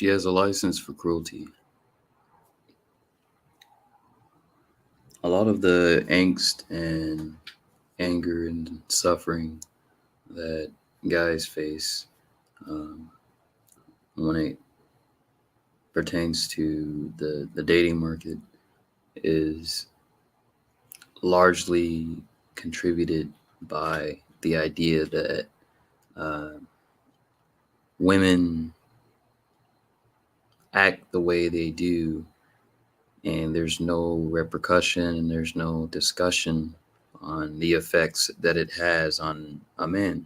She has a license for cruelty. A lot of the angst and anger and suffering that guys face um, when it pertains to the dating market is largely contributed by the idea that uh, women act the way they do, and there's no repercussion and there's no discussion on the effects that it has on a man.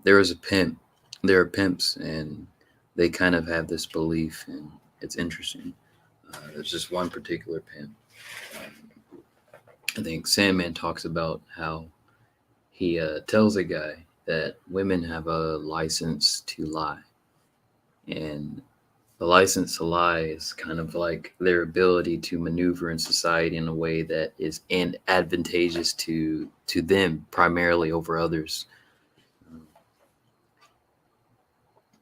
There is a pimp, there are pimps, and they kind of have this belief, and it's interesting. There's just one particular pimp. I think Sandman talks about how he tells a guy that women have a license to lie. And the license to lie is kind of like their ability to maneuver in society in a way that is advantageous to them primarily over others.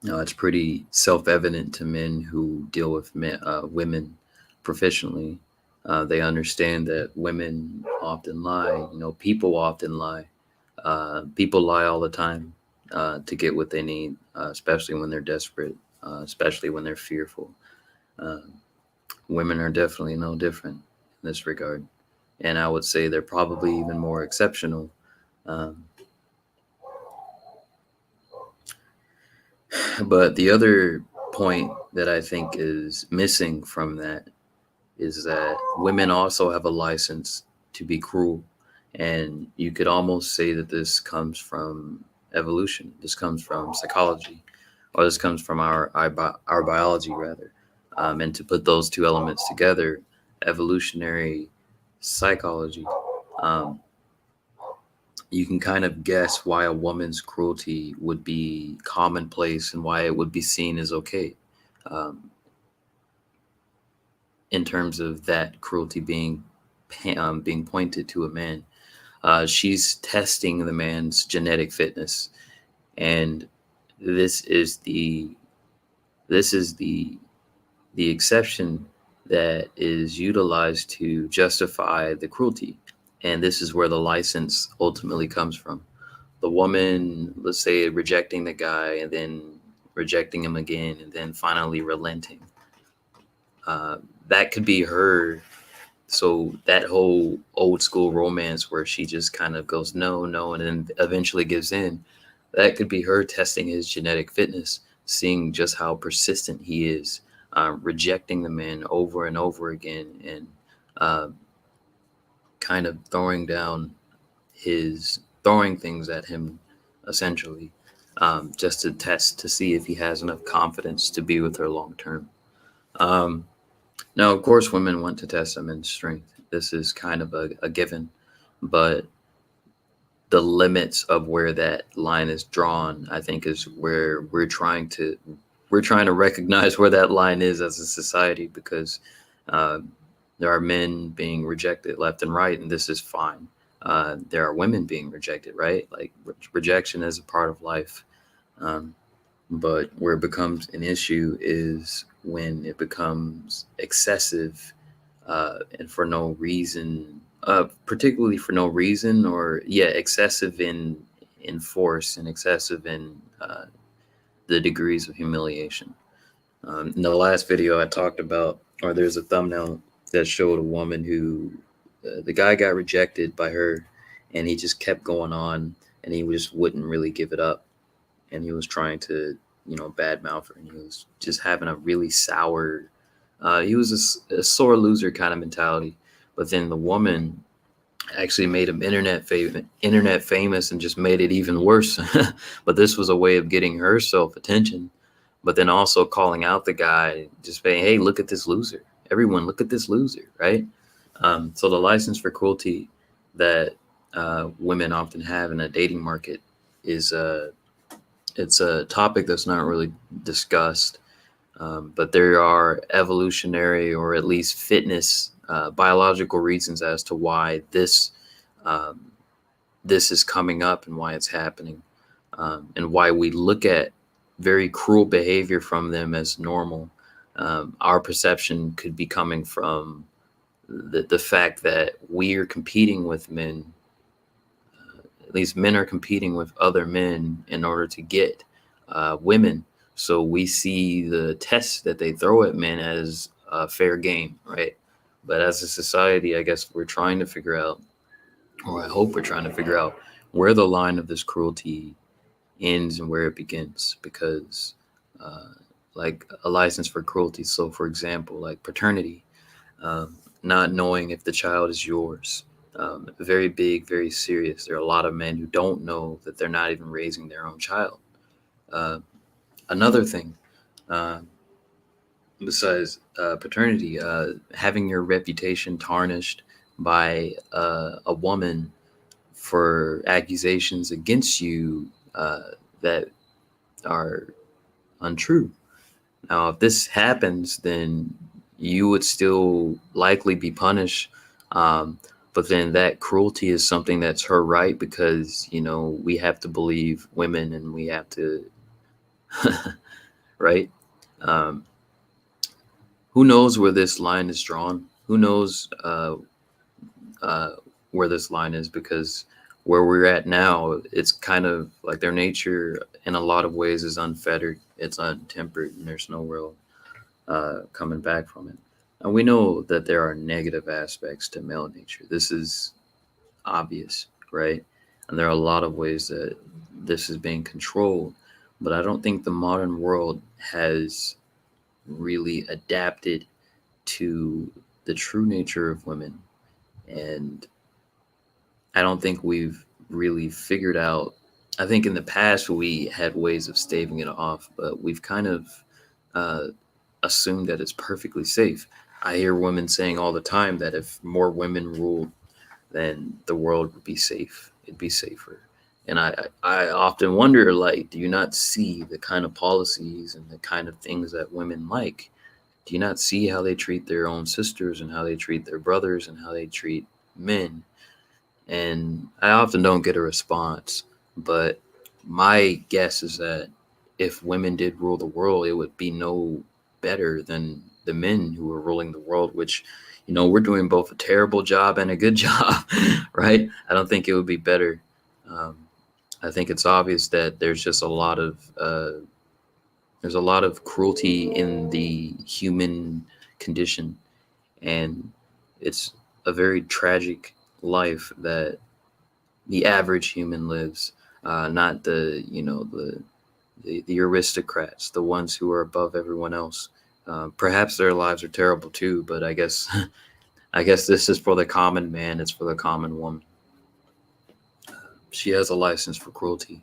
Now, it's pretty self-evident to men who deal with women proficiently. They understand that women often lie. People often lie. People lie all the time to get what they need, especially when they're desperate, especially when they're fearful. Uh, Women are definitely no different in this regard. And I would say they're probably even more exceptional. Um, but the other point that I think is missing from that is that women also have a license to be cruel. And you could almost say that this comes from evolution. This comes from psychology, or this comes from our biology, rather. And to put those two elements together, evolutionary psychology, um, you can kind of guess why a woman's cruelty would be commonplace and why it would be seen as okay. Um, in terms of that cruelty being pointed to a man. She's testing the man's genetic fitness, and this is the this is the exception that is utilized to justify the cruelty, and this is where the license ultimately comes from. The woman, let's say, rejecting the guy and then rejecting him again, and then finally relenting. Uh, that could be her. So that whole old school romance where she just kind of goes no, no, and then eventually gives in, that could be her testing his genetic fitness, seeing just how persistent he is, rejecting the man over and over again, and uh, kind of throwing things at him, essentially, just to test to see if he has enough confidence to be with her long term. Um, Now, of course, women want to test a man's strength. This is kind of a given, but the limits of where that line is drawn, I think, is where we're trying to recognize where that line is as a society, because uh, there are men being rejected left and right, and this is fine. There are women being rejected, right? Like rejection is a part of life. Um, but where it becomes an issue is when it becomes excessive, and for no reason, particularly for no reason, or yeah, excessive in force and excessive in the degrees of humiliation. In the last video, I talked about, or there's a thumbnail that showed a woman who the guy got rejected by her, and he just kept going on, and he just wouldn't really give it up, and he was trying to, badmouth her, and he was just having a really sour. He was a sore loser kind of mentality, but then the woman actually made him internet famous, and just made it even worse. But this was a way of getting herself attention, but then also calling out the guy, just saying, "Hey, look at this loser! Everyone, look at this loser!" Right? So the license for cruelty that women often have in a dating market is it's a topic that's not really discussed, but there are evolutionary, or at least fitness, biological reasons as to why this is coming up and why it's happening, and why we look at very cruel behavior from them as normal. Our perception could be coming from the fact that we are competing with men. At least men are competing with other men in order to get women. So we see the tests that they throw at men as a fair game, right? But as a society, I guess we're trying to figure out, or I hope we're trying to figure out, where the line of this cruelty ends and where it begins. Because, uh, like a license for cruelty. So, for example, like paternity, not knowing if the child is yours. Very big, very serious. There are a lot of men who don't know that they're not even raising their own child. Uh, Another thing, uh, besides paternity, having your reputation tarnished by a woman for accusations against you that are untrue. Now, if this happens, then you would still likely be punished. Um, but then that cruelty is something that's her right, because, we have to believe women and we have to, right? Um, who knows where this line is drawn? Who knows uh, where this line is? Because where we're at now, it's kind of like their nature in a lot of ways is unfettered, it's untempered, and there's no real coming back from it. And we know that there are negative aspects to male nature. This is obvious, right? And there are a lot of ways that this is being controlled. But I don't think the modern world has really adapted to the true nature of women. And I don't think we've really figured out. I think in the past we had ways of staving it off, but we've kind of uh, assumed that it's perfectly safe. I hear women saying all the time that if more women ruled, then the world would be safe. It'd be safer. And I often wonder, like, do you not see the kind of policies and the kind of things that women like? Do you not see how they treat their own sisters and how they treat their brothers and how they treat men? And I often don't get a response, but my guess is that if women did rule the world, it would be no better than the men who are ruling the world, which, we're doing both a terrible job and a good job, right? I don't think it would be better. Um, I think it's obvious that there's a lot of cruelty in the human condition, and it's a very tragic life that the average human lives, not the aristocrats, the ones who are above everyone else. Perhaps their lives are terrible too, but I guess I guess this is for the common man. It's for the common woman. She has a license for cruelty,